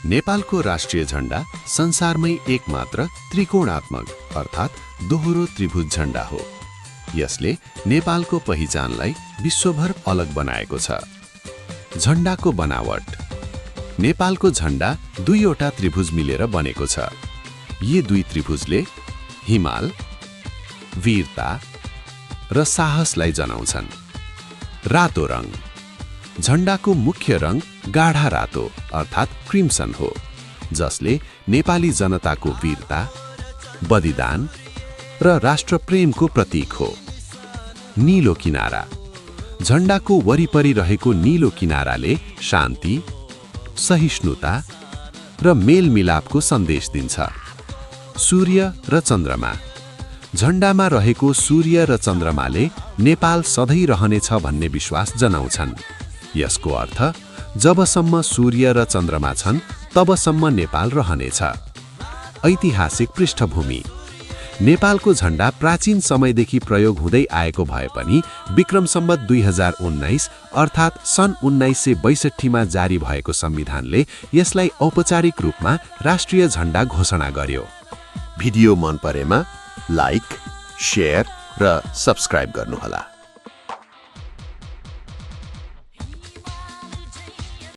नेपालको राष्ट्रिय झण्डा संसारमै एकमात्र त्रिकोणात्मक अर्थात् दोहोरो त्रिभुज झण्डा हो। यसले नेपालको पहिचानलाई विश्वभर अलग बनाएको छ। झण्डाको बनावट। नेपालको झण्डा दुईवटा त्रिभुज मिलेर बनेको छ। यी दुई त्रिभुजले हिमाल, वीरता र साहसलाई जनाउँछन्। रातो रङ। झण्डाको मुख्य रङ गाढा रातो अर्थात् क्रिम्सन हो, जसले नेपाली जनताको वीरता, बलिदान र राष्ट्रप्रेमको प्रतीक हो। नीलो किनारा। झण्डाको वरिपरि रहेको नीलो किनाराले शान्ति, सहिष्णुता र मेलमिलापको सन्देश दिन्छ। सूर्य र चन्द्रमा। झण्डामा रहेको सूर्य र चन्द्रमाले नेपाल सधैँ रहनेछ भन्ने विश्वास जनाउँछन्। यसको अर्थ जबसम्म सूर्य र चन्द्रमा छन् तबसम्म नेपाल रहनेछ। ऐतिहासिक पृष्ठभूमि। नेपालको झण्डा प्राचीन समयदेखि प्रयोग हुँदै आएको भए पनि विक्रम सम्वत 2019 अर्थात् सन् 1962मा जारी भएको संविधानले यसलाई औपचारिक रूपमा राष्ट्रिय झण्डा घोषणा गर्यो। भिडियो मन परेमा लाइक, शेयर र सब्स्क्राइब गर्नुहोला।